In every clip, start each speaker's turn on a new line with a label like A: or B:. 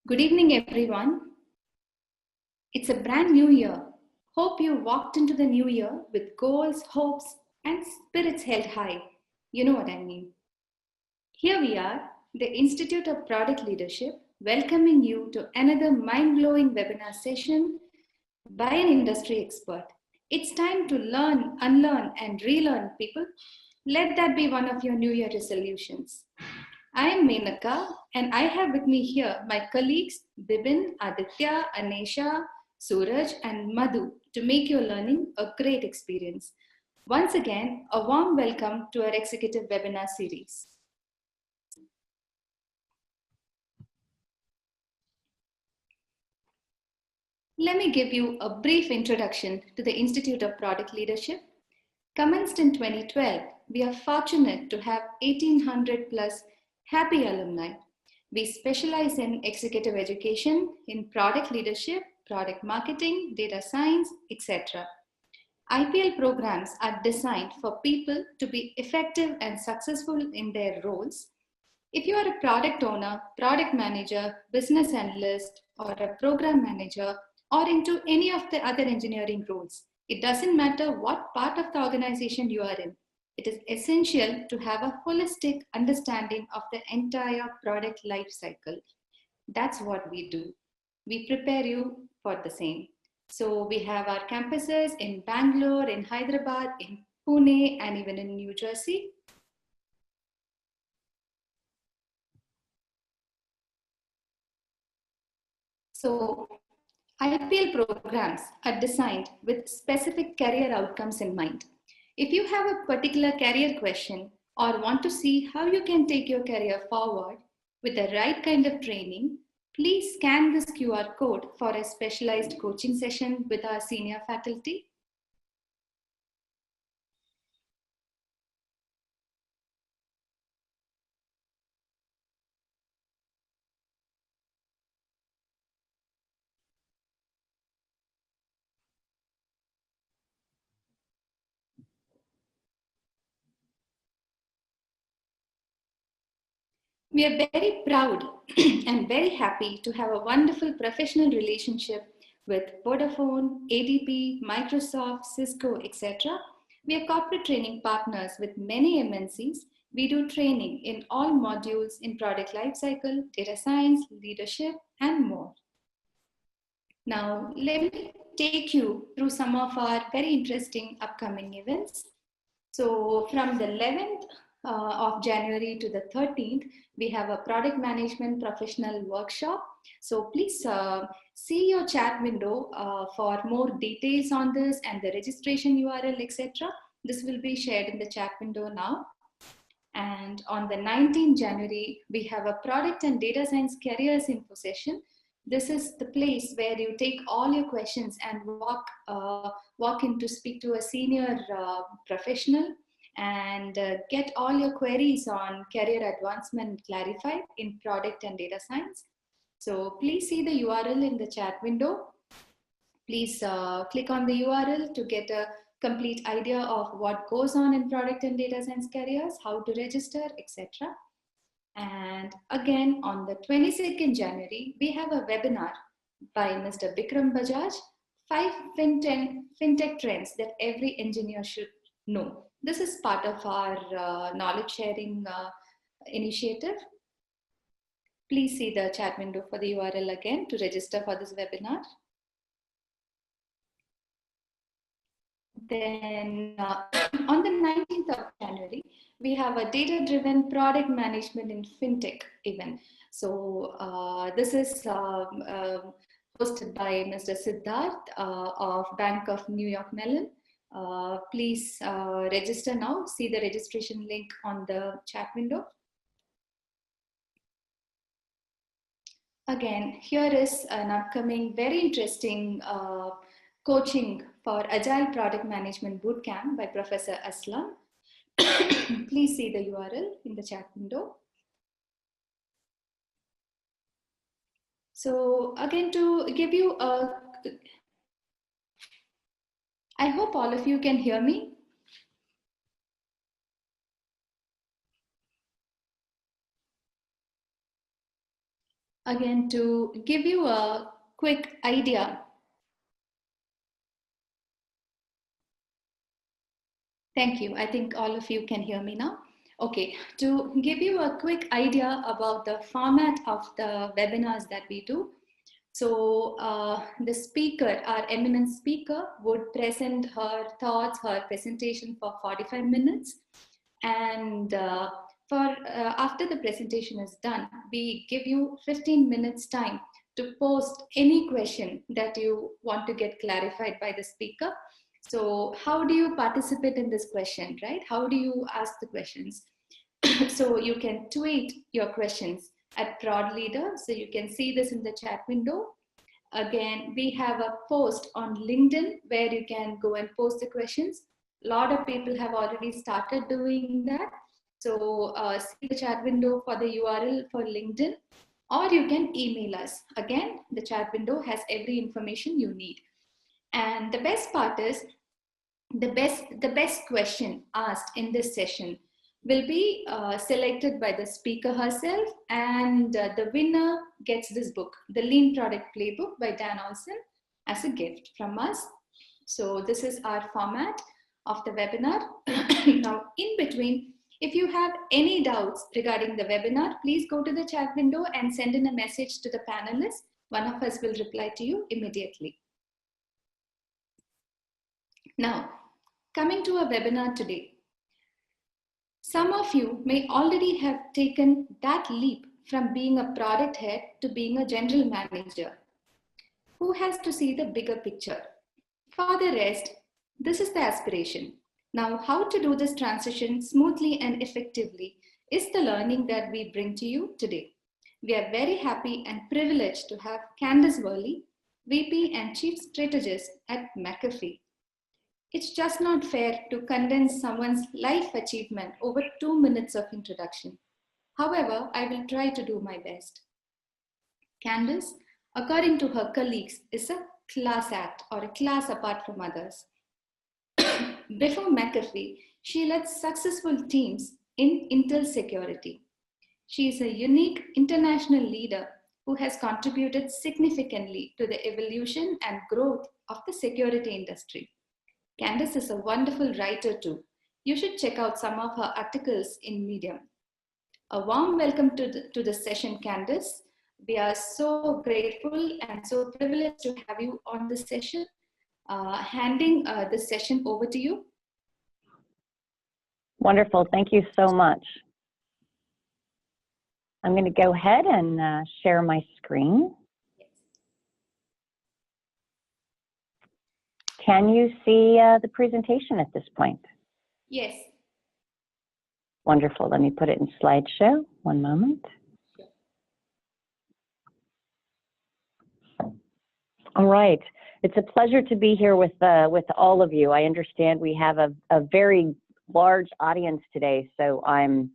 A: Good evening, everyone. It's a brand new year. Hope you walked into the new year with goals, hopes, and spirits held high. You know what I mean. Here we are, the Institute of Product Leadership, welcoming you to another mind blowing webinar session by an industry expert. It's time to learn, unlearn, and relearn, people. Let that be one of your New Year resolutions. I am Menaka, and I have with me here my colleagues Bibin, Aditya, Anesha, Suraj, and Madhu to make your learning a great experience. Once again, a warm welcome to our executive webinar series. Let me give you a brief introduction to the Institute of Product Leadership. Commenced in 2012, we are fortunate to have 1,800 plus happy alumni. We specialize in executive education, in product leadership, product marketing, data science, etc. IPL programs are designed for people to be effective and successful in their roles. If you are a product owner, product manager, business analyst, or a program manager, or into any of the other engineering roles, it doesn't matter what part of the organization you are in. It is essential to have a holistic understanding of the entire product life cycle. That's what we do. We prepare you for the same. So we have our campuses in Bangalore, in Hyderabad, in Pune, and even in New Jersey. So IPL programs are designed with specific career outcomes in mind. If you have a particular career question or want to see how you can take your career forward with the right kind of training, please scan this QR code for a specialized coaching session with our senior faculty. We are very proud and very happy to have a wonderful professional relationship with Vodafone, ADP, Microsoft, Cisco, etc. We are corporate training partners with many MNCs. We do training in all modules in product lifecycle, data science, leadership, and more. Now, let me take you through some of our very interesting upcoming events. So from the 11th of January to the 13th, we have a product management professional workshop. So please see your chat window for more details on this and the registration URL, etc. This will be shared in the chat window now. And on the 19th January, we have a product and data science careers info session. This is the place where you take all your questions and walk in to speak to a senior professional and get all your queries on career advancement clarified in product and data science. So please see the URL in the chat window. Please click on the URL to get a complete idea of what goes on in product and data science careers, how to register, etc. And again, on the 22nd January, we have a webinar by Mr. Bikram Bajaj, 5 fintech trends that every engineer should know. This is part of our knowledge sharing initiative. Please see the chat window for the URL again to register for this webinar. Then on the 19th of January, we have a data-driven product management in fintech event. So this is hosted by Mr. Siddharth of Bank of New York Mellon. Please register now. See the registration link on the chat window. Again, here is an upcoming very interesting coaching for Agile Product Management Bootcamp by Professor Aslam. Please see the URL in the chat window. So again, to give you a, I hope all of you can hear me. Again, to give you a quick idea. Thank you. I think all of you can hear me now. Okay, to give you a quick idea about the format of the webinars that we do. So the speaker, our eminent speaker, would present her thoughts, her presentation for 45 minutes. And after the presentation is done, we give you 15 minutes time to post any question that you want to get clarified by the speaker. So how do you participate in this question, right? How do you ask the questions? So you can tweet your questions at Prod Leader. So you can see this in the chat window. Again, we have a post on LinkedIn where you can go and post the questions. A lot of people have already started doing that. So see the chat window for the URL for LinkedIn, or you can email us. Again, the chat window has every information you need. And the best part is, the best question asked in this session will be selected by the speaker herself, and the winner gets this book, The Lean Product Playbook by Dan Olson, as a gift from us. So this is our format of the webinar. Now, in between, if you have any doubts regarding the webinar, please go to the chat window and send in a message to the panelists. One of us will reply to you immediately. Now, coming to our webinar today. Some of you may already have taken that leap from being a product head to being a general manager. Who has to see the bigger picture? For the rest, this is the aspiration. Now, how to do this transition smoothly and effectively is the learning that we bring to you today. We are very happy and privileged to have Candace Worley, VP and Chief Strategist at McAfee. It's just not fair to condense someone's life achievement over 2 minutes of introduction. However, I will try to do my best. Candace, according to her colleagues, is a class act or a class apart from others. Before McAfee, she led successful teams in Intel security. She is a unique international leader who has contributed significantly to the evolution and growth of the security industry. Candace is a wonderful writer too. You should check out some of her articles in Medium. A warm welcome to the session, Candace. We are so grateful and so privileged to have you on this session. Handing this session over to you.
B: Wonderful, thank you so much. I'm going to go ahead and share my screen. Can you see the presentation at this point?
A: Yes.
B: Wonderful. Let me put it in slideshow. One moment. All right. It's a pleasure to be here with all of you. I understand we have a very large audience today, so I'm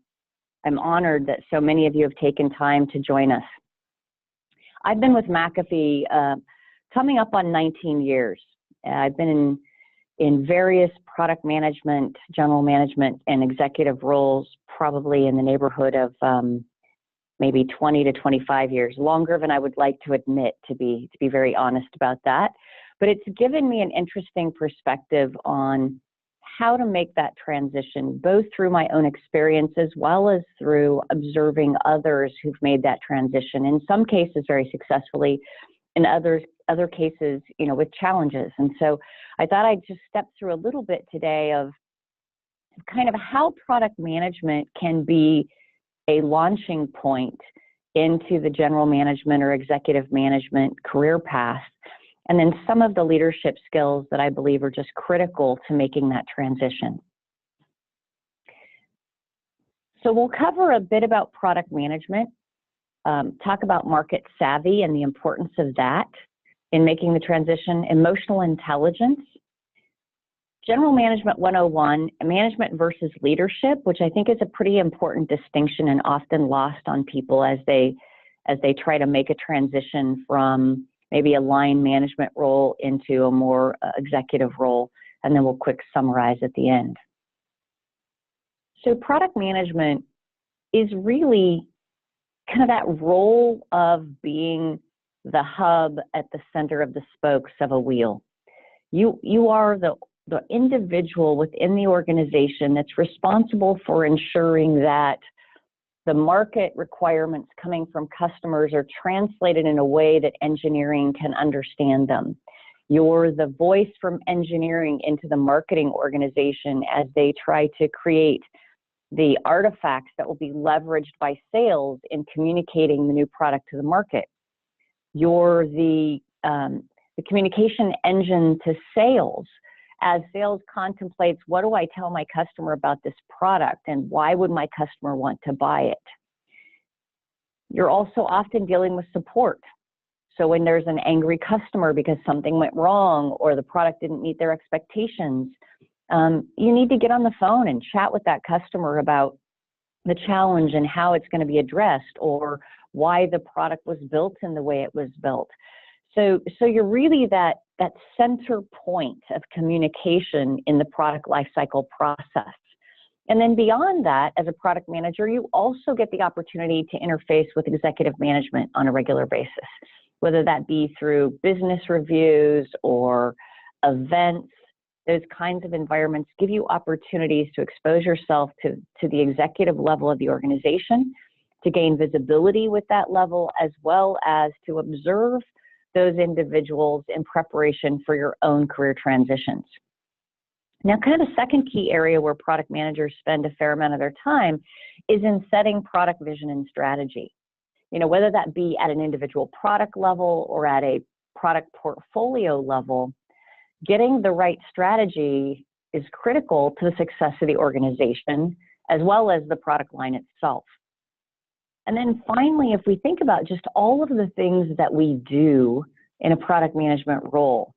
B: honored that so many of you have taken time to join us. I've been with McAfee coming up on 19 years. I've been in various product management, general management, and executive roles, probably in the neighborhood of maybe 20 to 25 years, longer than I would like to admit, to be very honest about that. But it's given me an interesting perspective on how to make that transition, both through my own experience as well as through observing others who've made that transition, in some cases very successfully, in other cases, you know, with challenges. And so I thought I'd just step through a little bit today of kind of how product management can be a launching point into the general management or executive management career path, and then some of the leadership skills that I believe are just critical to making that transition. So we'll cover a bit about product management, talk about market savvy and the importance of that in making the transition, emotional intelligence, general management 101, management versus leadership, which I think is a pretty important distinction and often lost on people as they try to make a transition from maybe a line management role into a more executive role, and then we'll quick summarize at the end. So product management is really kind of that role of being the hub at the center of the spokes of a wheel. You are the individual within the organization that's responsible for ensuring that the market requirements coming from customers are translated in a way that engineering can understand them. You're the voice from engineering into the marketing organization as they try to create the artifacts that will be leveraged by sales in communicating the new product to the market. You're the communication engine to sales as sales contemplates, what do I tell my customer about this product and why would my customer want to buy it? You're also often dealing with support. So when there's an angry customer because something went wrong or the product didn't meet their expectations, you need to get on the phone and chat with that customer about the challenge and how it's going to be addressed or why the product was built in the way it was built. So you're really that center point of communication in the product lifecycle process. And then beyond that, as a product manager, you also get the opportunity to interface with executive management on a regular basis, whether that be through business reviews or events. Those kinds of environments give you opportunities to expose yourself to the executive level of the organization, to gain visibility with that level, as well as to observe those individuals in preparation for your own career transitions. Now, kind of the second key area where product managers spend a fair amount of their time is in setting product vision and strategy. You know, whether that be at an individual product level or at a product portfolio level, getting the right strategy is critical to the success of the organization, as well as the product line itself. And then finally, if we think about just all of the things that we do in a product management role,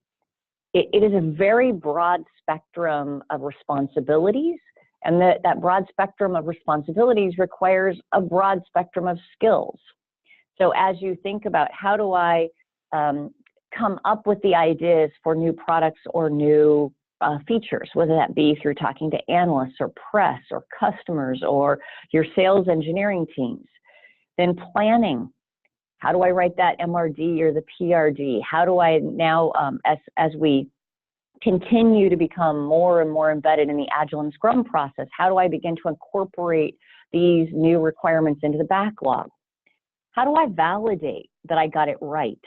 B: it is a very broad spectrum of responsibilities, and that broad spectrum of responsibilities requires a broad spectrum of skills. So as you think about how do I come up with the ideas for new products or new features, whether that be through talking to analysts or press or customers or your sales engineering teams. Then planning, how do I write that MRD or the PRD? How do I now, as we continue to become more and more embedded in the Agile and Scrum process, how do I begin to incorporate these new requirements into the backlog? How do I validate that I got it right?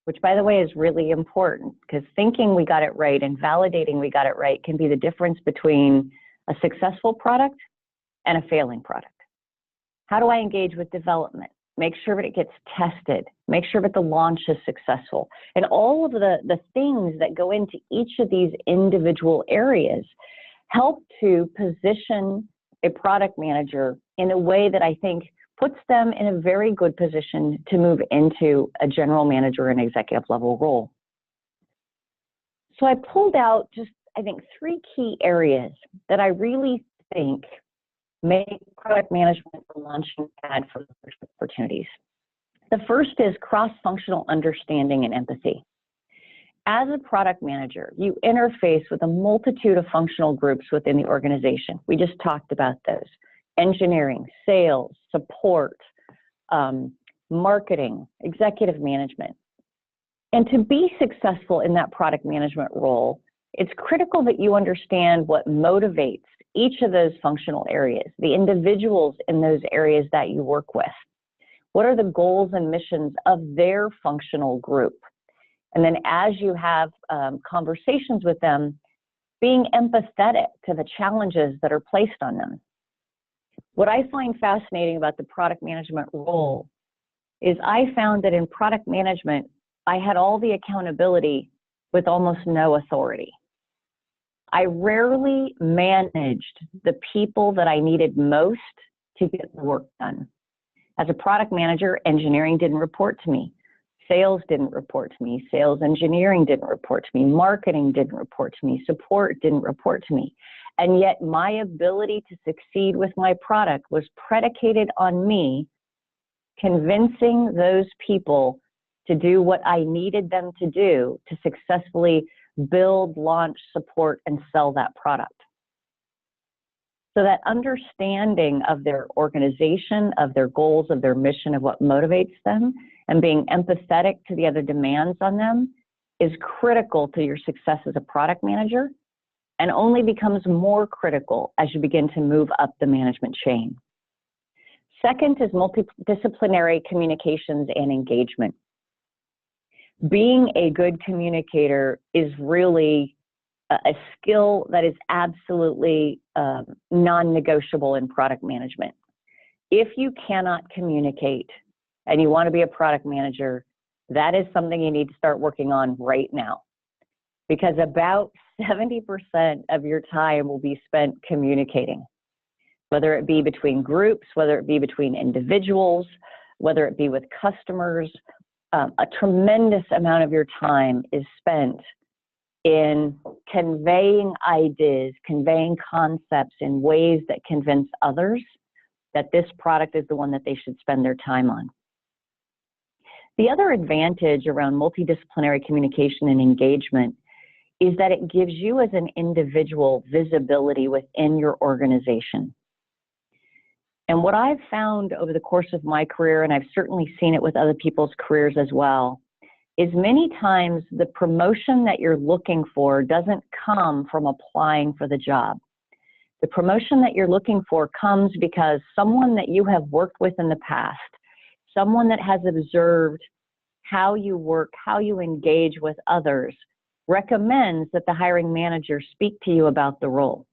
B: Which, by the way, is really important, because thinking we got it right and validating we got it right can be the difference between a successful product and a failing product. How do I engage with development? Make sure that it gets tested. Make sure that the launch is successful. And all of the things that go into each of these individual areas help to position a product manager in a way that I think puts them in a very good position to move into a general manager and executive level role. So I pulled out just, I think, 3 key areas that I really think make product management a launching pad for opportunities. The first is cross-functional understanding and empathy. As a product manager, you interface with a multitude of functional groups within the organization. We just talked about those: engineering, sales, support, marketing, executive management. And to be successful in that product management role, it's critical that you understand what motivates each of those functional areas, the individuals in those areas that you work with. What are the goals and missions of their functional group? And then as you have conversations with them, being empathetic to the challenges that are placed on them. What I find fascinating about the product management role is I found that in product management, I had all the accountability with almost no authority. I rarely managed the people that I needed most to get the work done. As a product manager, engineering didn't report to me. Sales didn't report to me. Sales engineering didn't report to me. Marketing didn't report to me. Support didn't report to me. And yet my ability to succeed with my product was predicated on me convincing those people to do what I needed them to do to successfully build, launch, support, and sell that product. So that understanding of their organization, of their goals, of their mission, of what motivates them, and being empathetic to the other demands on them is critical to your success as a product manager, and only becomes more critical as you begin to move up the management chain. Second is multidisciplinary communications and engagement. Being a good communicator is really a skill that is absolutely non-negotiable in product management. If you cannot communicate and you want to be a product manager, that is something you need to start working on right now, because about 70% of your time will be spent communicating, whether it be between groups, whether it be between individuals, whether it be with customers. A tremendous amount of your time is spent in conveying ideas, conveying concepts in ways that convince others that this product is the one that they should spend their time on. The other advantage around multidisciplinary communication and engagement is that it gives you as an individual visibility within your organization. And what I've found over the course of my career, and I've certainly seen it with other people's careers as well, is many times the promotion that you're looking for doesn't come from applying for the job. The promotion that you're looking for comes because someone that you have worked with in the past, someone that has observed how you work, how you engage with others, recommends that the hiring manager speak to you about the role.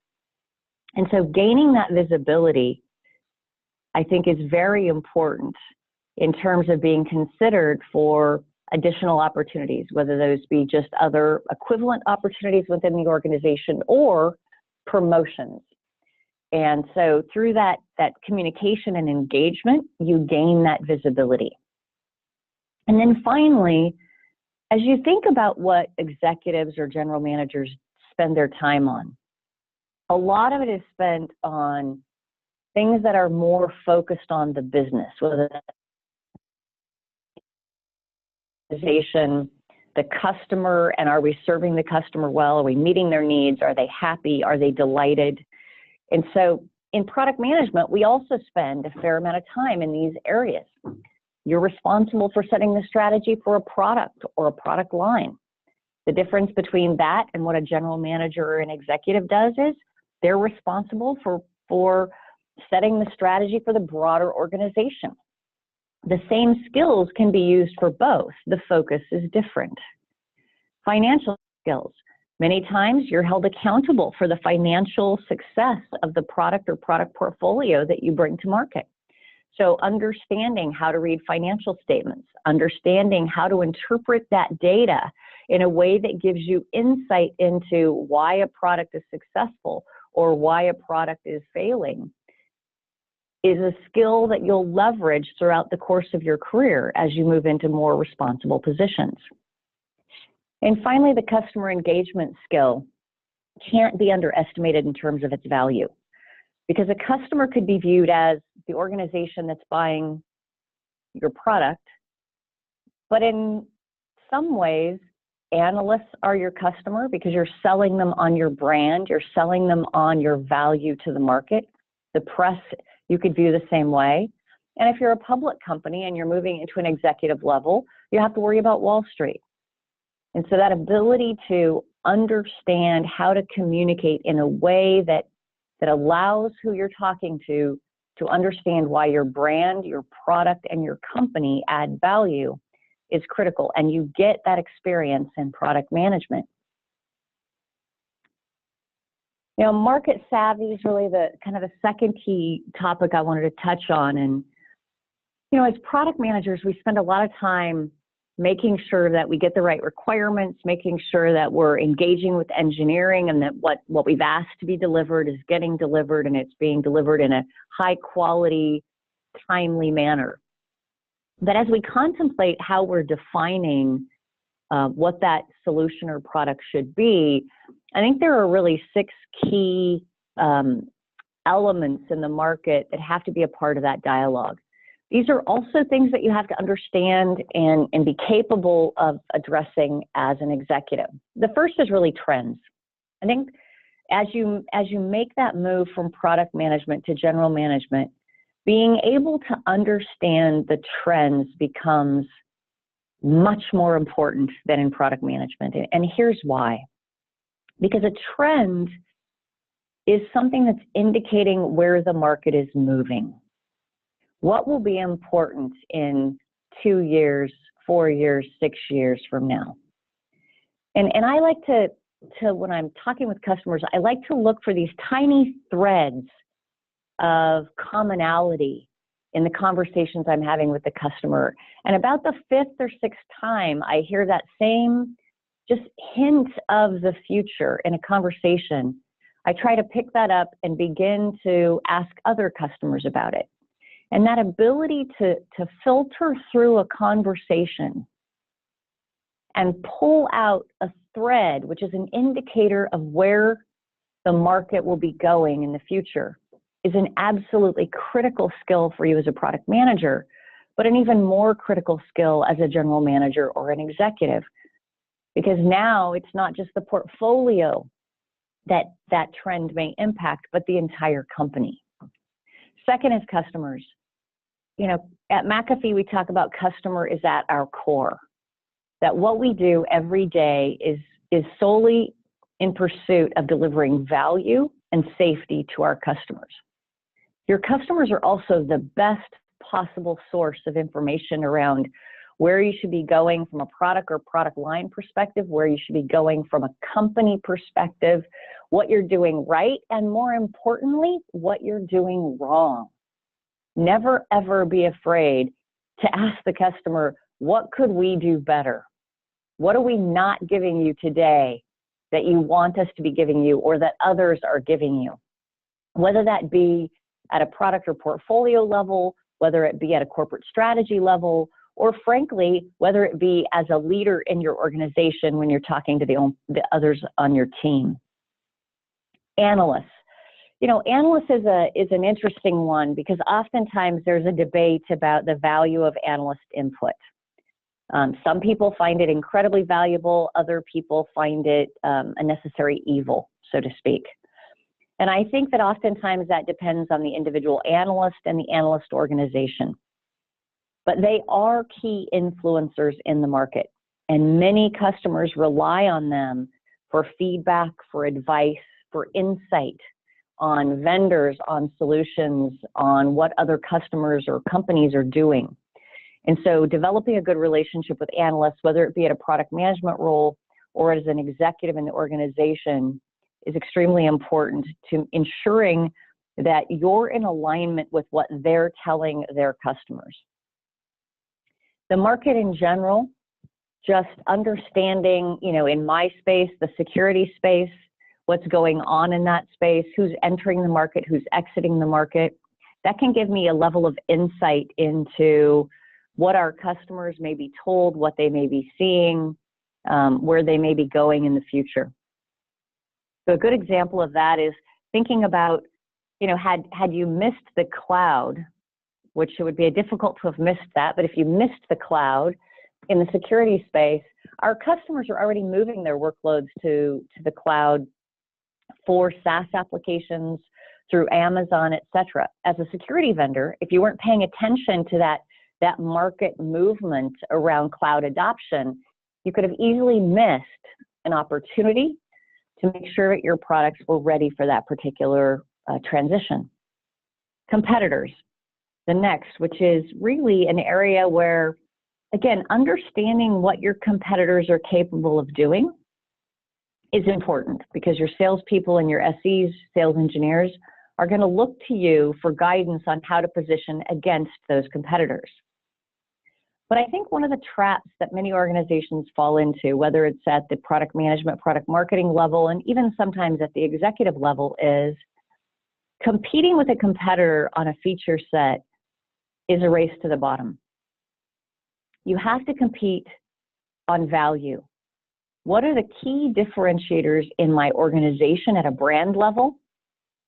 B: And so gaining that visibility, I think, is very important in terms of being considered for additional opportunities, whether those be just other equivalent opportunities within the organization or promotions. And so through that communication and engagement, you gain that visibility. And then finally, as you think about what executives or general managers spend their time on, a lot of it is spent on things that are more focused on the business, whether that's the customer, and are we serving the customer well? Are we meeting their needs? Are they happy? Are they delighted? And so in product management, we also spend a fair amount of time in these areas. You're responsible for setting the strategy for a product or a product line. The difference between that and what a general manager or an executive does is they're responsible for setting the strategy for the broader organization. The same skills can be used for both. The focus is different. Financial skills. Many times you're held accountable for the financial success of the product or product portfolio that you bring to market. So understanding how to read financial statements, understanding how to interpret that data in a way that gives you insight into why a product is successful or why a product is failing, is a skill that you'll leverage throughout the course of your career as you move into more responsible positions. And finally, the customer engagement skill can't be underestimated in terms of its value, because a customer could be viewed as the organization that's buying your product, but in some ways, analysts are your customer because you're selling them on your brand, you're selling them on your value to the market. The press, you could view the same way. And if you're a public company and you're moving into an executive level, you have to worry about Wall Street. And so that ability to understand how to communicate in a way that allows who you're talking to understand why your brand, your product, and your company add value is critical. And you get that experience in product management. You know, market savvy is really the kind of a second key topic I wanted to touch on. And, you know, as product managers, we spend a lot of time making sure that we get the right requirements, making sure that we're engaging with engineering and that what we've asked to be delivered is getting delivered and it's being delivered in a high quality, timely manner. But as we contemplate how we're defining what that solution or product should be, I think there are really 6 key elements in the market that have to be a part of that dialogue. These are also things that you have to understand and be capable of addressing as an executive. The first is really trends. I think as you make that move from product management to general management, being able to understand the trends becomes much more important than in product management. And here's why. Because a trend is something that's indicating where the market is moving. What will be important in 2 years, 4 years, 6 years from now? And I like to when I'm talking with customers, I like to look for these tiny threads of commonality in the conversations I'm having with the customer. And about the 5th or 6th time, I hear that same just hint of the future in a conversation. I try to pick that up and begin to ask other customers about it. And that ability to filter through a conversation and pull out a thread, which is an indicator of where the market will be going in the future, is an absolutely critical skill for you as a product manager, but an even more critical skill as a general manager or an executive. Because now it's not just the portfolio that trend may impact, but the entire company. Second is customers. You know, at McAfee, we talk about customer is at our core. That what we do every day is solely in pursuit of delivering value and safety to our customers. Your customers are also the best possible source of information around where you should be going from a product or product line perspective, where you should be going from a company perspective, what you're doing right, and more importantly, what you're doing wrong. Never, ever be afraid to ask the customer, what could we do better? What are we not giving you today that you want us to be giving you or that others are giving you? Whether that be at a product or portfolio level, whether it be at a corporate strategy level, or frankly, whether it be as a leader in your organization when you're talking to the others on your team. Analysts. You know, analysts is an interesting one because oftentimes there's a debate about the value of analyst input. Some people find it incredibly valuable. Other people find it a necessary evil, so to speak. And I think that oftentimes that depends on the individual analyst and the analyst organization. But they are key influencers in the market, and many customers rely on them for feedback, for advice, for insight on vendors, on solutions, on what other customers or companies are doing. And so developing a good relationship with analysts, whether it be at a product management role or as an executive in the organization, is extremely important to ensuring that you're in alignment with what they're telling their customers. The market in general, just understanding, you know, in my space, the security space, what's going on in that space, who's entering the market, who's exiting the market, that can give me a level of insight into what our customers may be told, what they may be seeing, where they may be going in the future. So a good example of that is thinking about, you know, had you missed the cloud, which it would be difficult to have missed that, but if you missed the cloud in the security space, our customers are already moving their workloads to the cloud for SaaS applications through Amazon, et cetera. As a security vendor, if you weren't paying attention to that market movement around cloud adoption, you could have easily missed an opportunity to make sure that your products were ready for that particular transition. Competitors, the next, which is really an area where, again, understanding what your competitors are capable of doing is important because your salespeople and your SEs, sales engineers, are going to look to you for guidance on how to position against those competitors. But I think one of the traps that many organizations fall into, whether it's at the product management, product marketing level, and even sometimes at the executive level, is competing with a competitor on a feature set is a race to the bottom. You have to compete on value. What are the key differentiators in my organization at a brand level,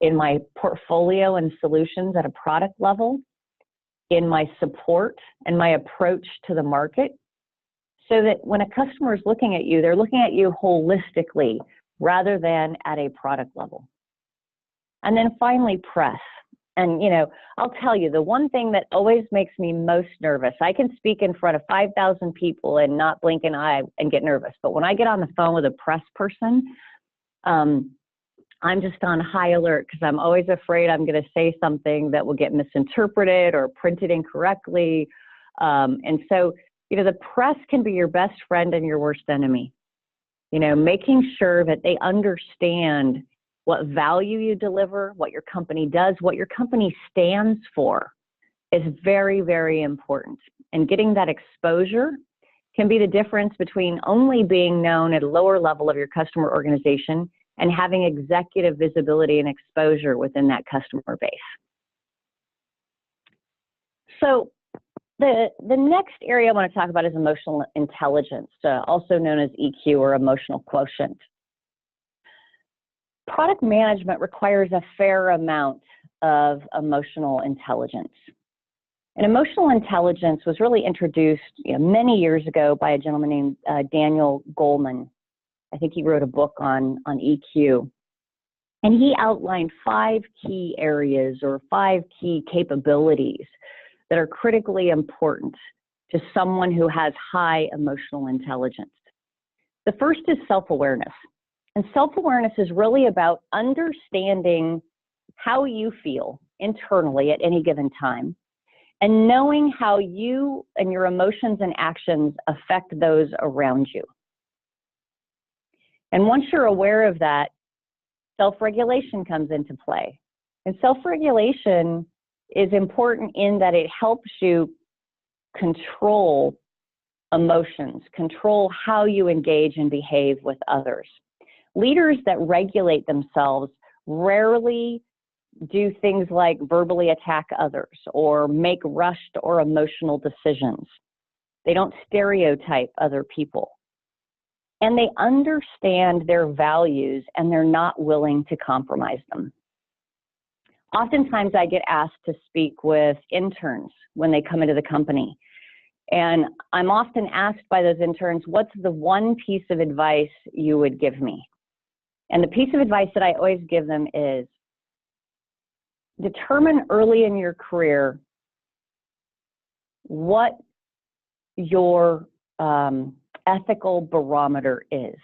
B: in my portfolio and solutions at a product level, in my support and my approach to the market, so that when a customer is looking at you, they're looking at you holistically rather than at a product level. And then finally, press. And, I'll tell you, the one thing that always makes me most nervous, I can speak in front of 5,000 people and not blink an eye and get nervous. But when I get on the phone with a press person, I'm just on high alert because I'm always afraid I'm going to say something that will get misinterpreted or printed incorrectly. And so, the press can be your best friend and your worst enemy. Making sure that they understand what value you deliver, what your company does, what your company stands for is very, very important. And getting that exposure can be the difference between only being known at a lower level of your customer organization and having executive visibility and exposure within that customer base. So the next area I want to talk about is emotional intelligence, also known as EQ or emotional quotient. Product management requires a fair amount of emotional intelligence. And emotional intelligence was really introduced many years ago by a gentleman named Daniel Goleman. I think he wrote a book on EQ. And he outlined 5 key areas or 5 key capabilities that are critically important to someone who has high emotional intelligence. The first is self-awareness. And self-awareness is really about understanding how you feel internally at any given time and knowing how you and your emotions and actions affect those around you. And once you're aware of that, self-regulation comes into play. And self-regulation is important in that it helps you control emotions, control how you engage and behave with others. Leaders that regulate themselves rarely do things like verbally attack others or make rushed or emotional decisions. They don't stereotype other people. And they understand their values and they're not willing to compromise them. Oftentimes I get asked to speak with interns when they come into the company. And I'm often asked by those interns, what's the one piece of advice you would give me? And the piece of advice that I always give them is determine early in your career what your ethical barometer is.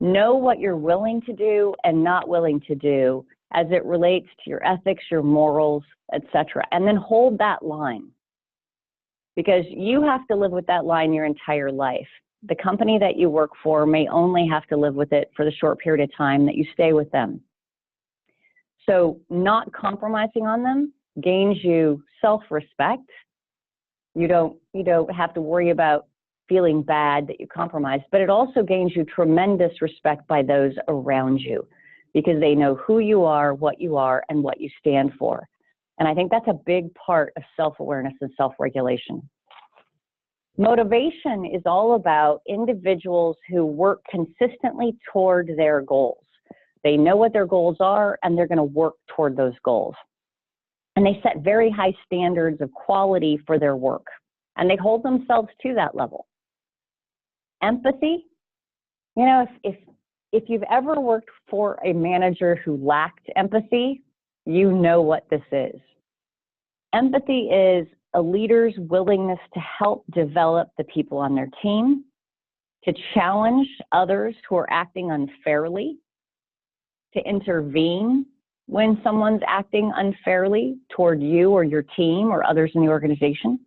B: Know what you're willing to do and not willing to do as it relates to your ethics, your morals, etc. And then hold that line because you have to live with that line your entire life. The company that you work for may only have to live with it for the short period of time that you stay with them. So not compromising on them gains you self-respect. You don't have to worry about feeling bad that you compromised, but it also gains you tremendous respect by those around you because they know who you are, and what you stand for. And I think that's a big part of self-awareness and self-regulation. Motivation is all about individuals who work consistently toward their goals. They know what their goals are, and they're going to work toward those goals. And they set very high standards of quality for their work, and they hold themselves to that level. Empathy, if you've ever worked for a manager who lacked empathy, you know what this is. Empathy is a leader's willingness to help develop the people on their team, to challenge others who are acting unfairly, to intervene when someone's acting unfairly toward you or your team or others in the organization.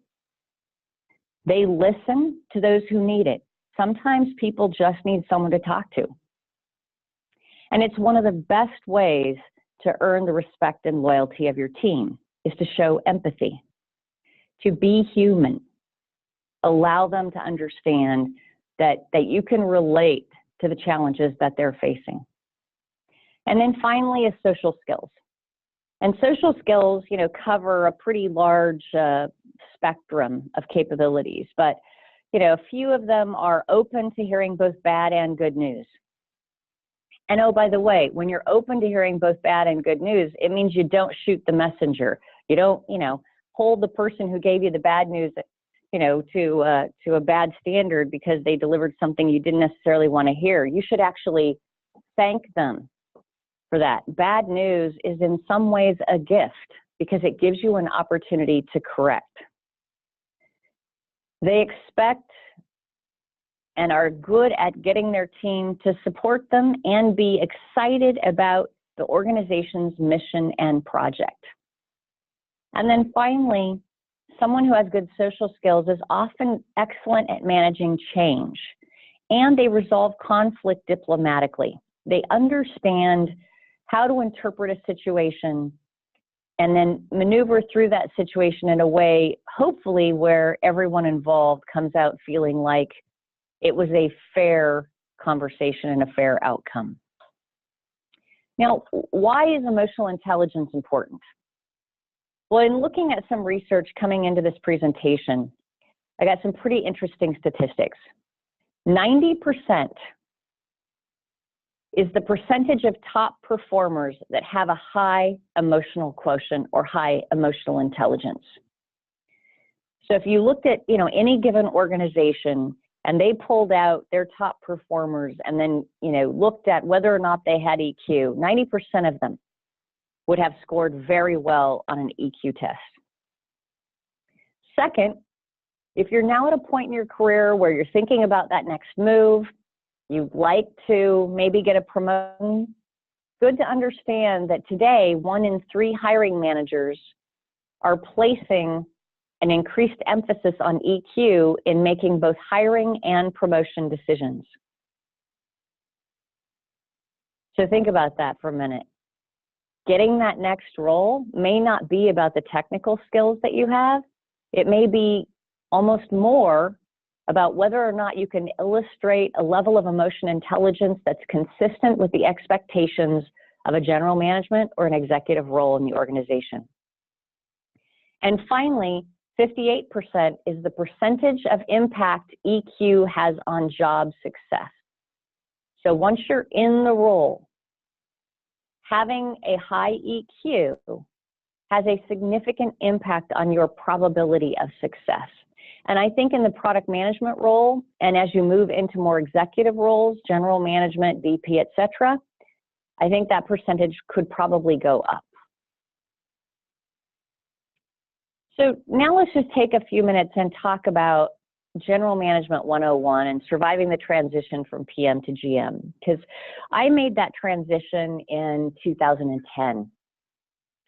B: They listen to those who need it. Sometimes people just need someone to talk to. And it's one of the best ways to earn the respect and loyalty of your team is to show empathy, to be human, allow them to understand that you can relate to the challenges that they're facing. And then finally is social skills. And social skills, cover a pretty large spectrum of capabilities, but a few of them are open to hearing both bad and good news. And oh, by the way, when you're open to hearing both bad and good news, it means you don't shoot the messenger. You don't, hold the person who gave you the bad news, to a bad standard because they delivered something you didn't necessarily want to hear. You should actually thank them for that. Bad news is in some ways a gift because it gives you an opportunity to correct. They expect and are good at getting their team to support them and be excited about the organization's mission and project. And then finally, someone who has good social skills is often excellent at managing change, and they resolve conflict diplomatically. They understand how to interpret a situation and then maneuver through that situation in a way, hopefully, where everyone involved comes out feeling like it was a fair conversation and a fair outcome. Now, why is emotional intelligence important? Well, in looking at some research coming into this presentation, I got some pretty interesting statistics. 90% is the percentage of top performers that have a high emotional quotient or high emotional intelligence. So if you looked at, any given organization and they pulled out their top performers and then, looked at whether or not they had EQ, 90% of them would have scored very well on an EQ test. Second, if you're now at a point in your career where you're thinking about that next move, you'd like to maybe get a promotion, good to understand that today 1 in 3 hiring managers are placing an increased emphasis on EQ in making both hiring and promotion decisions. So think about that for a minute. Getting that next role may not be about the technical skills that you have. It may be almost more about whether or not you can illustrate a level of emotion intelligence that's consistent with the expectations of a general management or an executive role in the organization. And finally, 58% is the percentage of impact EQ has on job success. So once you're in the role, having a high EQ has a significant impact on your probability of success. And I think in the product management role, and as you move into more executive roles, general management, VP, et cetera, I think that percentage could probably go up. So now let's just take a few minutes and talk about General Management 101 and surviving the transition from PM to GM, because I made that transition in 2010.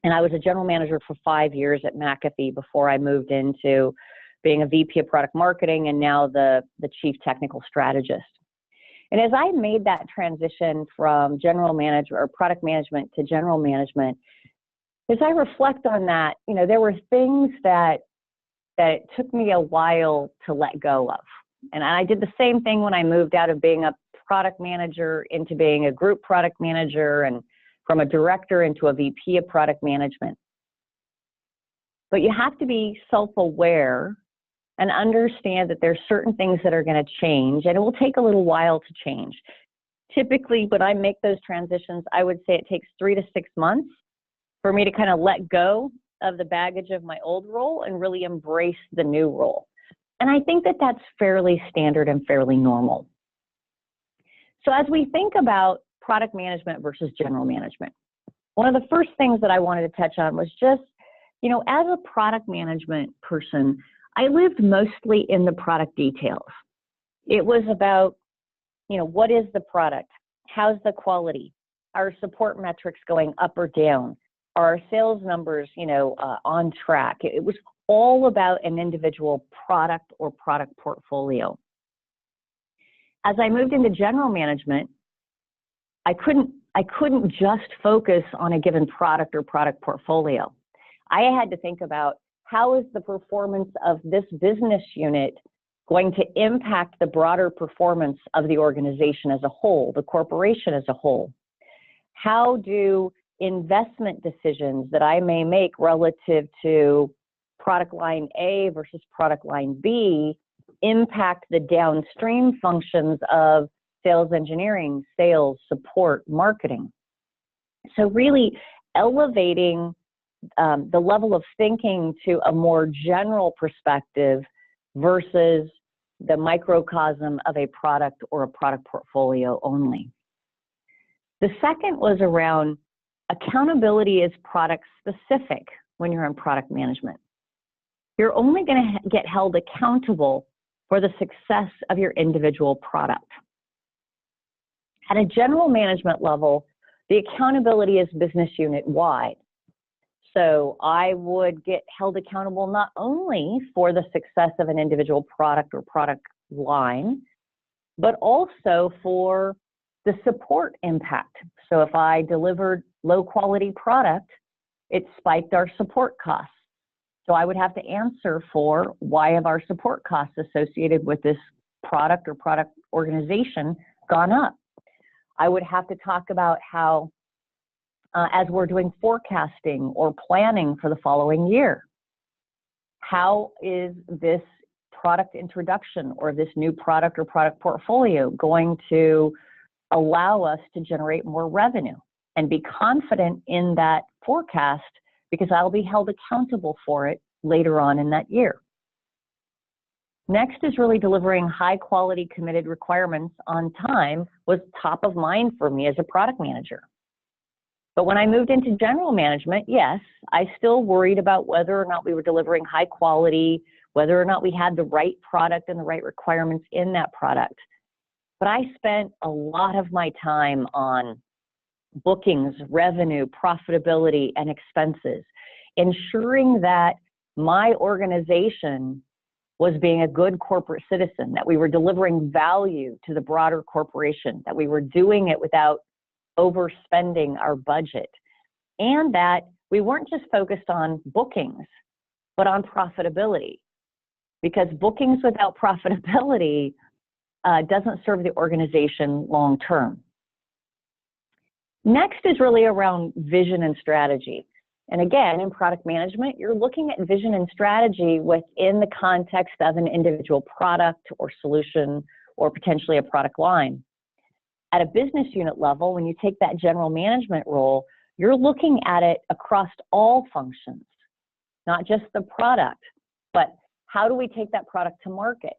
B: And I was a general manager for 5 years at McAfee before I moved into being a VP of product marketing and now the chief technical strategist. And as I made that transition from general manager or product management to general management, as I reflect on that, there were things that it took me a while to let go of. And I did the same thing when I moved out of being a product manager into being a group product manager and from a director into a VP of product management. But you have to be self-aware and understand that there's certain things that are going to change, and it will take a little while to change. Typically, when I make those transitions, I would say it takes 3 to 6 months for me to kind of let go of the baggage of my old role and really embrace the new role. And I think that that's fairly standard and fairly normal. So as we think about product management versus general management, one of the first things that I wanted to touch on was just, as a product management person, I lived mostly in the product details. It was about, what is the product? How's the quality? Are support metrics going up or down? Are our sales numbers, on track? It was all about an individual product or product portfolio. As I moved into general management, I couldn't just focus on a given product or product portfolio. I had to think about how is the performance of this business unit going to impact the broader performance of the organization as a whole, the corporation as a whole? How do investment decisions that I may make relative to product line A versus product line B impact the downstream functions of sales engineering, sales, support, marketing? So really elevating the level of thinking to a more general perspective versus the microcosm of a product or a product portfolio only. The second was around accountability is product specific when you're in product management. You're only going to get held accountable for the success of your individual product. At a general management level, the accountability is business unit wide. So I would get held accountable not only for the success of an individual product or product line, but also for the support impact. So if I delivered low quality product, it spiked our support costs. So I would have to answer for why have our support costs associated with this product or product organization gone up. I would have to talk about how, as we're doing forecasting or planning for the following year, how is this product introduction or this new product or product portfolio going to allow us to generate more revenue, and be confident in that forecast because I'll be held accountable for it later on in that year. Next is really delivering high quality committed requirements on time was top of mind for me as a product manager. But when I moved into general management, yes, I still worried about whether or not we were delivering high quality, whether or not we had the right product and the right requirements in that product. But I spent a lot of my time on bookings, revenue, profitability, and expenses, ensuring that my organization was being a good corporate citizen, that we were delivering value to the broader corporation, that we were doing it without overspending our budget, and that we weren't just focused on bookings, but on profitability. Because bookings without profitability doesn't serve the organization long term. Next is really around vision and strategy. And again, in product management, you're looking at vision and strategy within the context of an individual product or solution or potentially a product line. At a business unit level, when you take that general management role, you're looking at it across all functions, not just the product, but how do we take that product to market?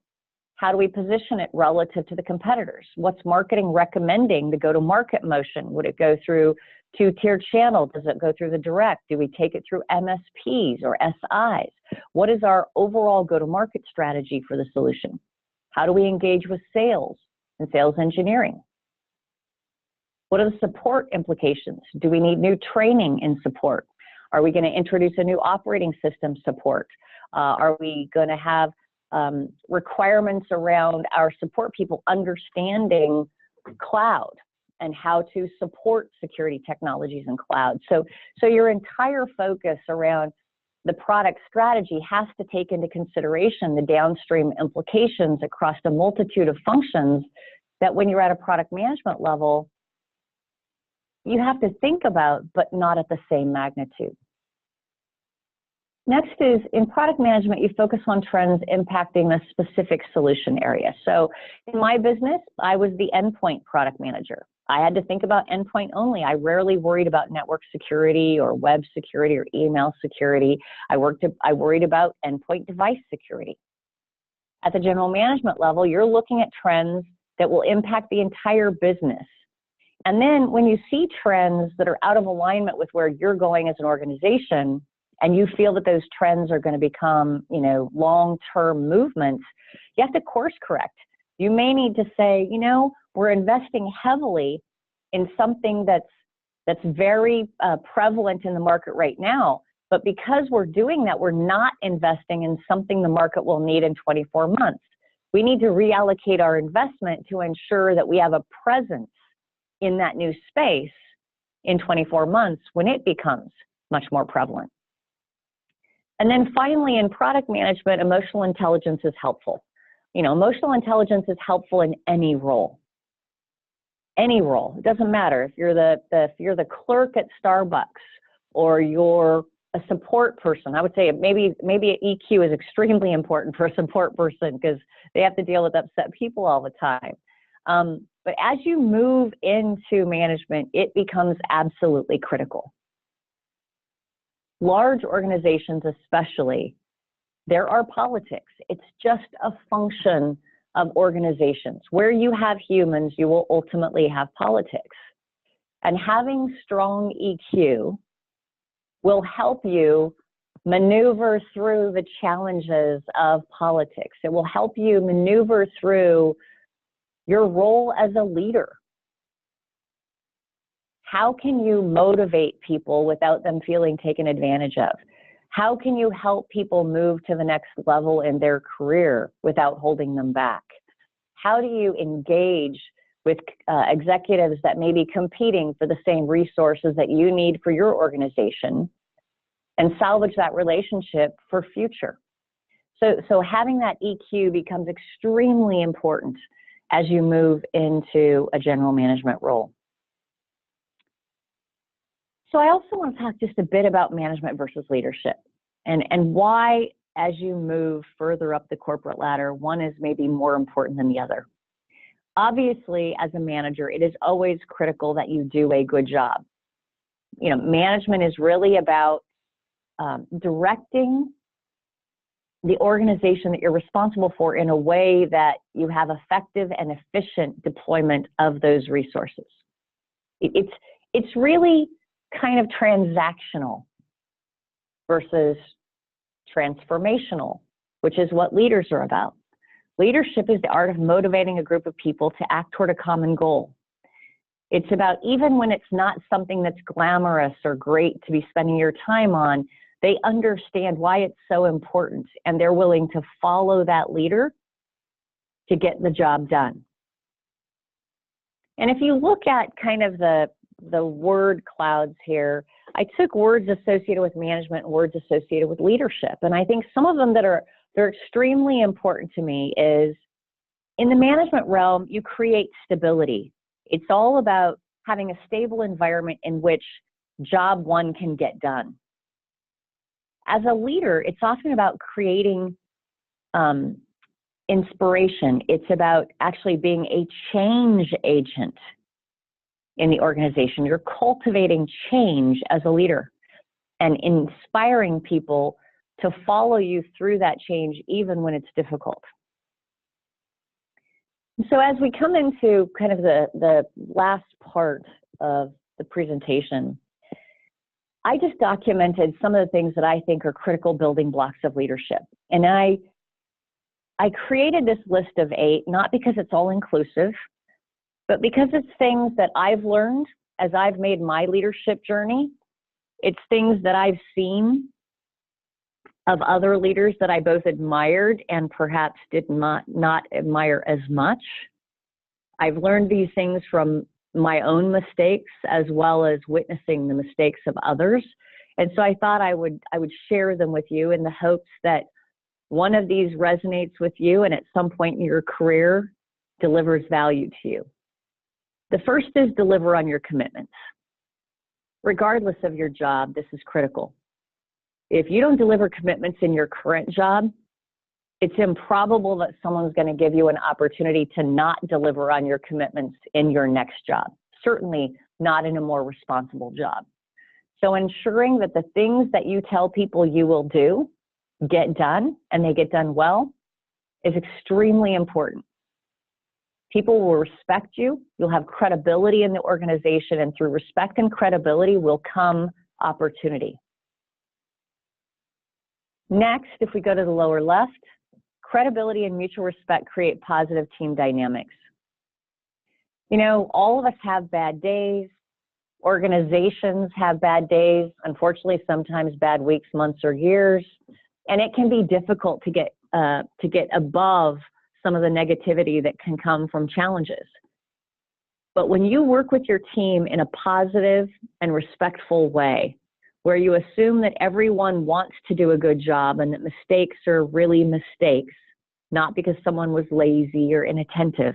B: How do we position it relative to the competitors? What's marketing recommending the go-to-market motion? Would it go through two-tiered channel? Does it go through the direct? Do we take it through MSPs or SIs? What is our overall go-to-market strategy for the solution? How do we engage with sales and sales engineering? What are the support implications? Do we need new training in support? Are we going to introduce a new operating system support? Are we going to have requirements around our support people understanding cloud and how to support security technologies in cloud? So your entire focus around the product strategy has to take into consideration the downstream implications across a multitude of functions that when you're at a product management level, you have to think about, but not at the same magnitude. Next is, in product management, you focus on trends impacting a specific solution area. So in my business, I was the endpoint product manager. I had to think about endpoint only. I rarely worried about network security or web security or email security. I worried about endpoint device security. At the general management level, you're looking at trends that will impact the entire business. And then when you see trends that are out of alignment with where you're going as an organization, and you feel that those trends are going to become, long-term movements, you have to course correct. You may need to say, we're investing heavily in something that's very prevalent in the market right now, but because we're doing that, we're not investing in something the market will need in 24 months. We need to reallocate our investment to ensure that we have a presence in that new space in 24 months when it becomes much more prevalent. And then finally, in product management, emotional intelligence is helpful. Emotional intelligence is helpful in any role. Any role. It doesn't matter if you're the clerk at Starbucks or you're a support person. I would say maybe EQ is extremely important for a support person because they have to deal with upset people all the time. But as you move into management, it becomes absolutely critical. Large organizations especially there are politics. It's just a function of organizations. Where you have humans, you will ultimately have politics. And having strong EQ will help you maneuver through the challenges of politics. It will help you maneuver through your role as a leader. How can you motivate people without them feeling taken advantage of? How can you help people move to the next level in their career without holding them back? How do you engage with executives that may be competing for the same resources that you need for your organization and salvage that relationship for future? So having that EQ becomes extremely important as you move into a general management role. So I also want to talk just a bit about management versus leadership and why, as you move further up the corporate ladder, one is maybe more important than the other. Obviously, as a manager, it is always critical that you do a good job. You know, management is really about directing the organization that you're responsible for in a way that you have effective and efficient deployment of those resources. It's really kind of transactional versus transformational, which is what leaders are about. Leadership is the art of motivating a group of people to act toward a common goal. It's about, even when it's not something that's glamorous or great to be spending your time on, they understand why it's so important and they're willing to follow that leader to get the job done. And if you look at kind of the word clouds here, I took words associated with management and words associated with leadership. And I think some of them they're extremely important to me is, in the management realm, you create stability. It's all about having a stable environment in which job one can get done. As a leader, it's often about creating inspiration. It's about actually being a change agent in the organization. You're cultivating change as a leader and inspiring people to follow you through that change, even when it's difficult. So as we come into kind of the last part of the presentation, I just documented some of the things that I think are critical building blocks of leadership. And I created this list of 8, not because it's all inclusive, but because it's things that I've learned as I've made my leadership journey. It's things that I've seen of other leaders that I both admired and perhaps did not admire as much. I've learned these things from my own mistakes as well as witnessing the mistakes of others. And so I thought I would share them with you in the hopes that one of these resonates with you and at some point in your career delivers value to you. The first is deliver on your commitments. Regardless of your job, this is critical. If you don't deliver commitments in your current job, it's improbable that someone's going to give you an opportunity to not deliver on your commitments in your next job, certainly not in a more responsible job. So ensuring that the things that you tell people you will do get done and they get done well is extremely important. People will respect you, you'll have credibility in the organization, and through respect and credibility will come opportunity. Next, if we go to the lower left, credibility and mutual respect create positive team dynamics. You know, all of us have bad days. Organizations have bad days. Unfortunately, sometimes bad weeks, months, or years. And it can be difficult to get above some of the negativity that can come from challenges. But when you work with your team in a positive and respectful way, where you assume that everyone wants to do a good job and that mistakes are really mistakes, not because someone was lazy or inattentive,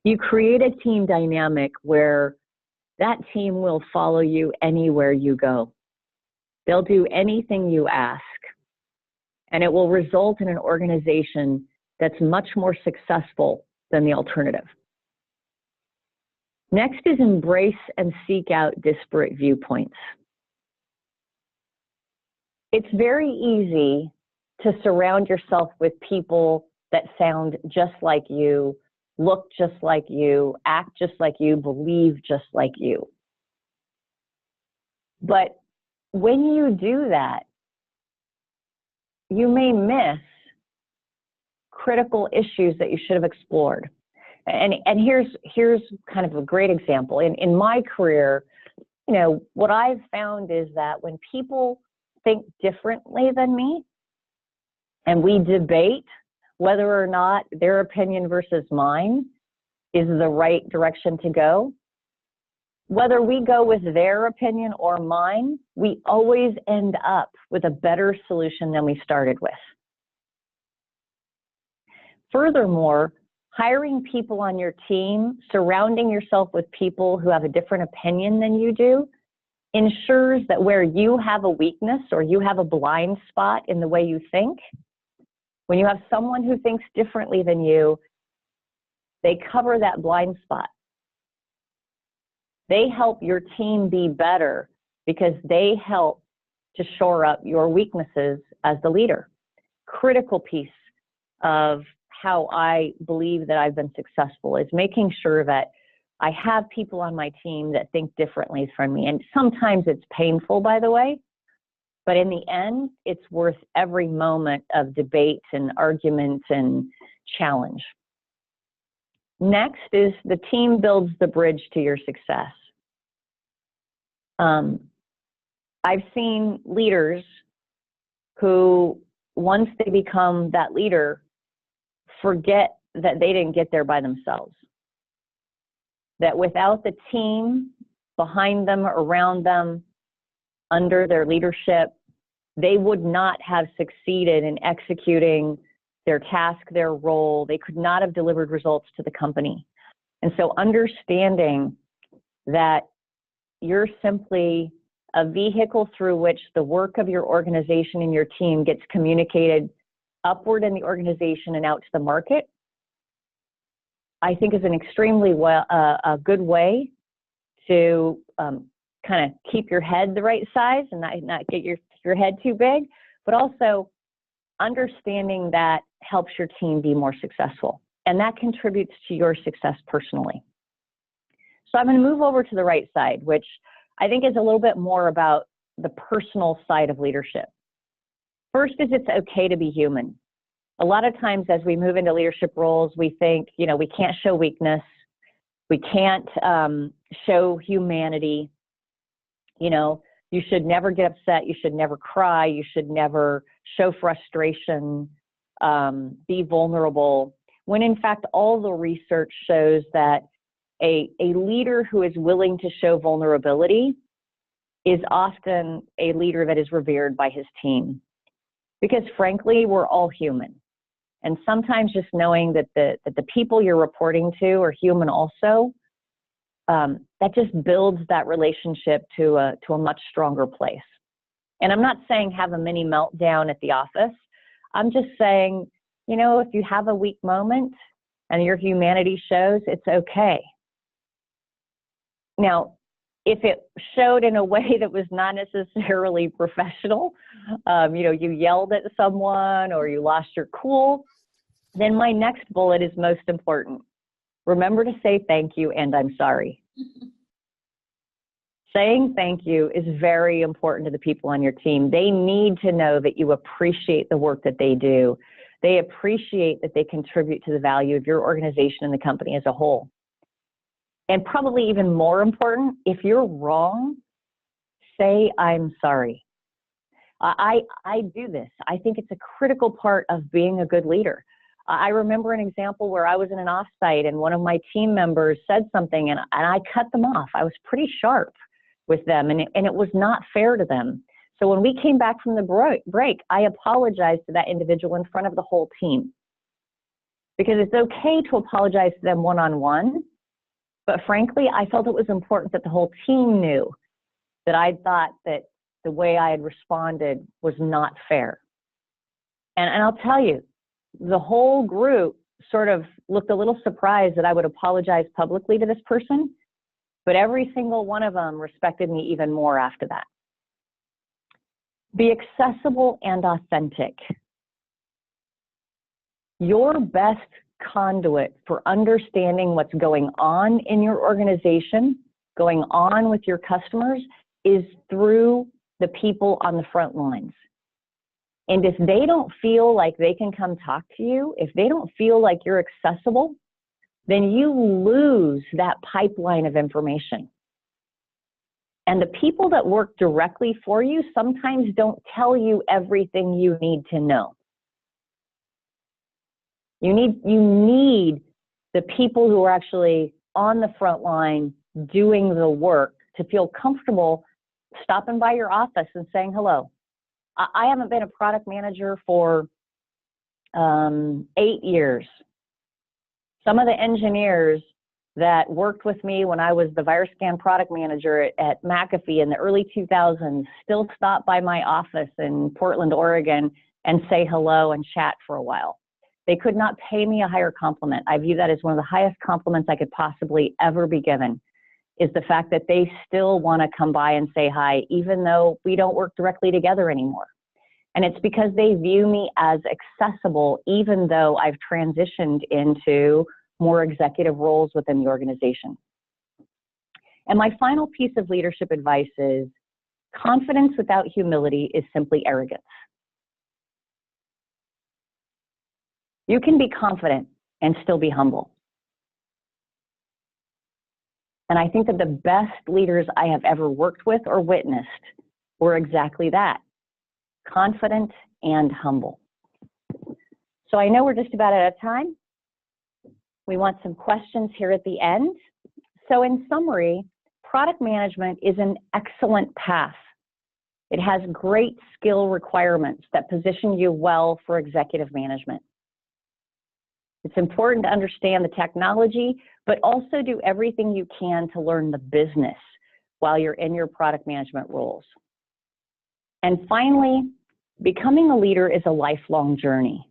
B: you create a team dynamic where that team will follow you anywhere you go. They'll do anything you ask, and it will result in an organization that's much more successful than the alternative. Next is embrace and seek out disparate viewpoints. It's very easy to surround yourself with people that sound just like you, look just like you, act just like you, believe just like you. But when you do that, you may miss critical issues that you should have explored. And here's kind of a great example. In my career, you know, what I've found is that when people think differently than me, and we debate whether or not their opinion versus mine is the right direction to go, whether we go with their opinion or mine, we always end up with a better solution than we started with. Furthermore, hiring people on your team, surrounding yourself with people who have a different opinion than you do, ensures that where you have a weakness or you have a blind spot in the way you think, when you have someone who thinks differently than you, they cover that blind spot. They help your team be better because they help to shore up your weaknesses as the leader. Critical piece of how I believe that I've been successful is making sure that I have people on my team that think differently from me. And sometimes it's painful, by the way, but in the end, it's worth every moment of debate and argument and challenge. Next is the team builds the bridge to your success. I've seen leaders who, once they become that leader, forget that they didn't get there by themselves. That without the team behind them, around them, under their leadership, they would not have succeeded in executing their task, their role. They could not have delivered results to the company. And so understanding that you're simply a vehicle through which the work of your organization and your team gets communicated upward in the organization and out to the market, I think is an extremely a good way to kind of keep your head the right size and not get your head too big, but also understanding that helps your team be more successful. And that contributes to your success personally. So I'm going to move over to the right side, which I think is a little bit more about the personal side of leadership. First is it's okay to be human. A lot of times as we move into leadership roles, we think, you know, we can't show weakness. We can't show humanity. You know, you should never get upset. You should never cry. You should never show frustration, be vulnerable. When in fact, all the research shows that a leader who is willing to show vulnerability is often a leader that is revered by his team. Because frankly, we're all human. And sometimes just knowing that the people you're reporting to are human also, that just builds that relationship to a much stronger place. And I'm not saying have a mini meltdown at the office. I'm just saying, you know, if you have a weak moment and your humanity shows, it's okay. Now, if it showed in a way that was not necessarily professional, you know, you yelled at someone or you lost your cool, then my next bullet is most important. Remember to say thank you and I'm sorry. Saying thank you is very important to the people on your team. They need to know that you appreciate the work that they do. They appreciate that they contribute to the value of your organization and the company as a whole. And probably even more important, if you're wrong, say I'm sorry. I do this. I think it's a critical part of being a good leader. I remember an example where I was in an offsite and one of my team members said something and I cut them off. I was pretty sharp with them and it was not fair to them. So when we came back from the break, I apologized to that individual in front of the whole team. Because it's okay to apologize to them one-on-one, but frankly, I felt it was important that the whole team knew that I thought that the way I had responded was not fair. And I'll tell you, the whole group sort of looked a little surprised that I would apologize publicly to this person, but every single one of them respected me even more after that. Be accessible and authentic. your best conduit for understanding what's going on in your organization, going on with your customers, is through the people on the front lines. And if they don't feel like they can come talk to you, if they don't feel like you're accessible, then you lose that pipeline of information. And the people that work directly for you sometimes don't tell you everything you need to know. You need the people who are actually on the front line doing the work to feel comfortable stopping by your office and saying hello. I haven't been a product manager for 8 years. Some of the engineers that worked with me when I was the VirusScan product manager at McAfee in the early 2000s still stop by my office in Portland, Oregon and say hello and chat for a while. They could not pay me a higher compliment. I view that as one of the highest compliments I could possibly ever be given, is the fact that they still want to come by and say hi, even though we don't work directly together anymore. And it's because they view me as accessible, even though I've transitioned into more executive roles within the organization. And my final piece of leadership advice is confidence without humility is simply arrogance. You can be confident and still be humble. And I think that the best leaders I have ever worked with or witnessed were exactly that, confident and humble. So I know we're just about out of time. We want some questions here at the end. So in summary, product management is an excellent path. It has great skill requirements that position you well for executive management. It's important to understand the technology, but also do everything you can to learn the business while you're in your product management roles. And finally, becoming a leader is a lifelong journey.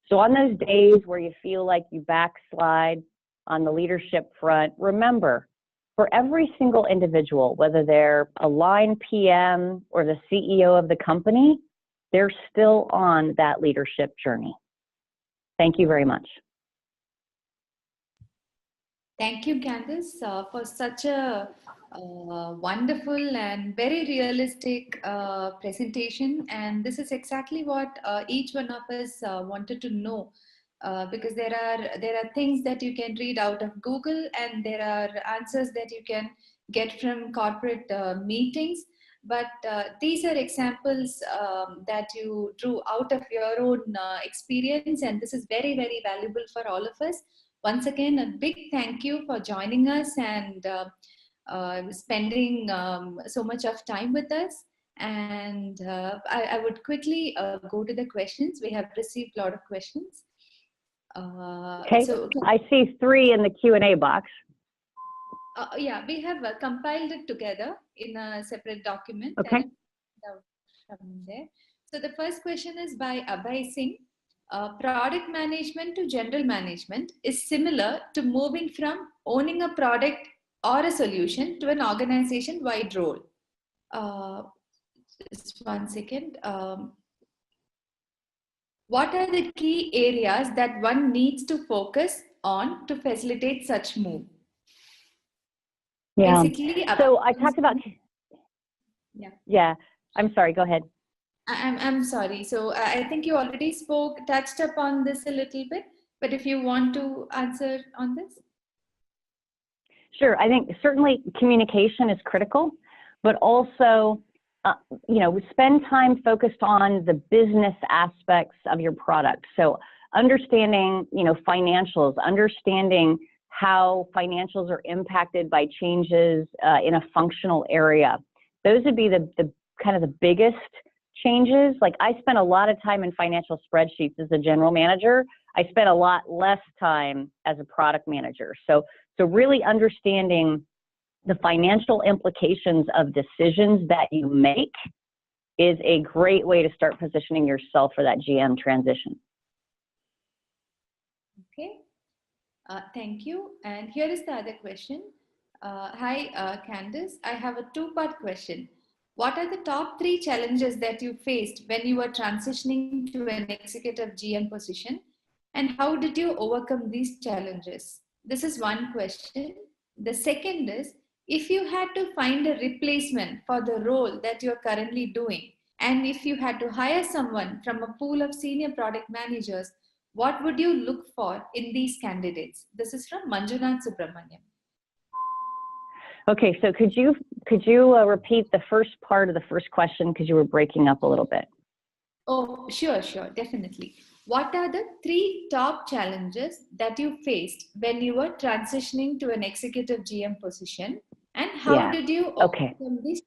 B: So on those days where you feel like you backslide on the leadership front, remember, for every single individual, whether they're a line PM or the CEO of the company, they're still on that leadership journey. Thank you very much.
A: Thank you, Candace, for such a wonderful and very realistic presentation. And this is exactly what each one of us wanted to know, because there are things that you can read out of Google, and there are answers that you can get from corporate meetings. But these are examples that you drew out of your own experience, and this is very, very valuable for all of us. Once again, a big thank you for joining us and spending so much of time with us. And I would quickly go to the questions. We have received a lot of questions.
B: Okay, so I see 3 in the Q&A box.
A: Yeah, we have compiled it together in a separate document.
B: Okay.
A: There. So the first question is by Abhay Singh. Product management to general management is similar to moving from owning a product or a solution to an organization-wide role. Just one second. What are the key areas that one needs to focus on to facilitate such move?
B: Yeah.
A: Basically,
B: so I talked about. Yeah. I'm sorry. Go ahead.
A: I'm sorry. So I think you already touched upon this a little bit, but if you want to answer on this.
B: Sure. I think certainly communication is critical, but also, spend time focused on the business aspects of your product. So understanding, financials, understanding how financials are impacted by changes in a functional area. Those would be the kind of the biggest changes. Like I spent a lot of time in financial spreadsheets as a general manager. I spent a lot less time as a product manager. So really understanding the financial implications of decisions that you make is a great way to start positioning yourself for that GM transition.
A: Okay, thank you. And here is the other question. Hi, Candace. I have a 2-part question. What are the top 3 challenges that you faced when you were transitioning to an executive GM position? And how did you overcome these challenges? This is one question. The second is, if you had to find a replacement for the role that you're currently doing, and if you had to hire someone from a pool of senior product managers, what would you look for in these candidates? This is from Manjunath Subramaniam.
B: Okay, so could you repeat the first part of the first question, because you were breaking up a little bit?
A: Oh, sure, definitely. What are the 3 top challenges that you faced when you were transitioning to an executive GM position, and how did you overcome this?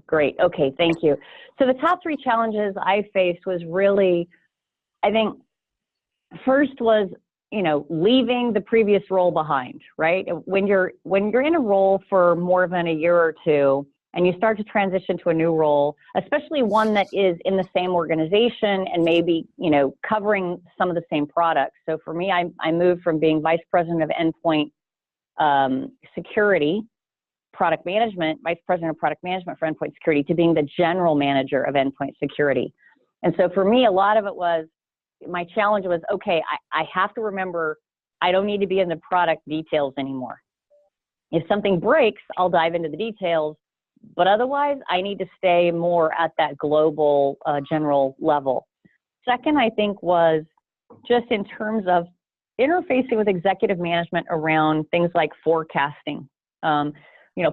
B: Great. Okay, thank you. So the top 3 challenges I faced was really, I think, first was, leaving the previous role behind, right? When you're in a role for more than a year or two, and you start to transition to a new role, especially one that is in the same organization and maybe, covering some of the same products. So for me, I moved from being vice president of endpoint security, product management, vice president of product management for endpoint security, to being the general manager of endpoint security. And so for me, a lot of it was, my challenge was, okay, I have to remember, I don't need to be in the product details anymore. If something breaks, I'll dive into the details, but otherwise I need to stay more at that global general level. Second, I think, was just in terms of interfacing with executive management around things like forecasting,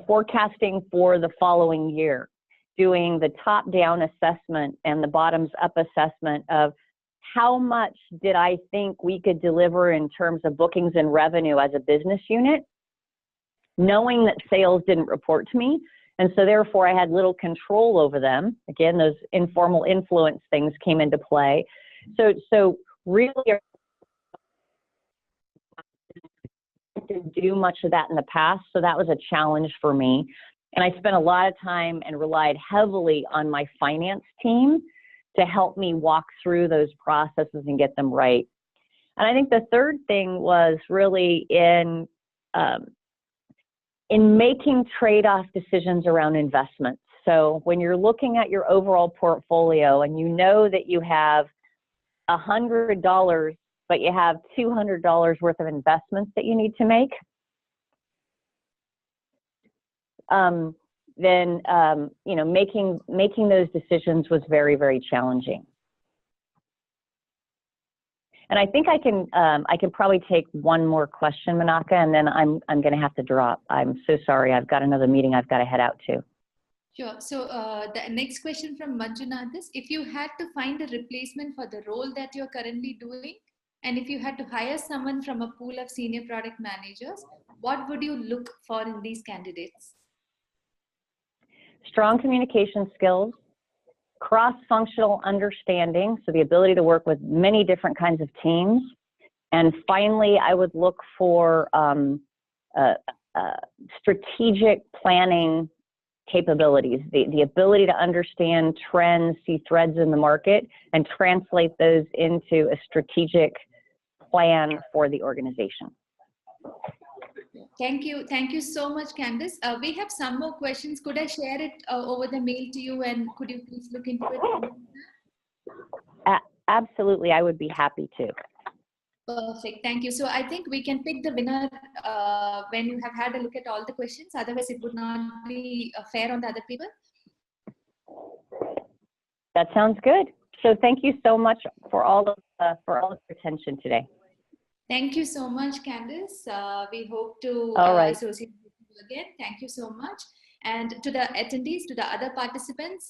B: forecasting for the following year, doing the top-down assessment and the bottoms-up assessment of how much did I think we could deliver in terms of bookings and revenue as a business unit, knowing that sales didn't report to me. And so therefore I had little control over them. Again, those informal influence things came into play. So really I didn't do much of that in the past. So that was a challenge for me. And I spent a lot of time and relied heavily on my finance team to help me walk through those processes and get them right. And I think the third thing was really in making trade-off decisions around investments. So when you're looking at your overall portfolio and you know that you have $100, but you have $200 worth of investments that you need to make, then making those decisions was very, very challenging. And I think I can probably take one more question, Manaka, and then I'm going to have to drop. I'm so sorry. I've got another meeting I've got to head out to.
A: Sure. So the next question from Manjunath is, if you had to find a replacement for the role that you're currently doing, and if you had to hire someone from a pool of senior product managers, what would you look for in these candidates?
B: Strong communication skills, cross-functional understanding, so the ability to work with many different kinds of teams. And finally, I would look for strategic planning capabilities, the ability to understand trends, see threads in the market, and translate those into a strategic plan for the organization.
A: Thank you. Thank you so much, Candace. We have some more questions. Could I share it over the mail to you, and could you please look into it?
B: Absolutely. I would be happy to.
A: Perfect. Thank you. So I think we can pick the winner when you have had a look at all the questions. Otherwise, it would not be fair on the other people.
B: That sounds good. So thank you so much for all of your attention today.
A: Thank you so much, Candace. We hope to associate with you again. Thank you so much. And to the attendees, to the other participants,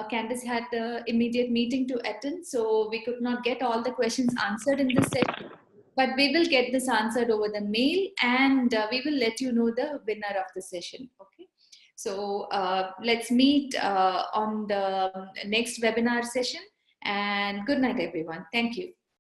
A: Candace had the immediate meeting to attend, so we could not get all the questions answered in this session. But we will get this answered over the mail, and we will let you know the winner of the session. Okay. So let's meet on the next webinar session. And good night, everyone. Thank you.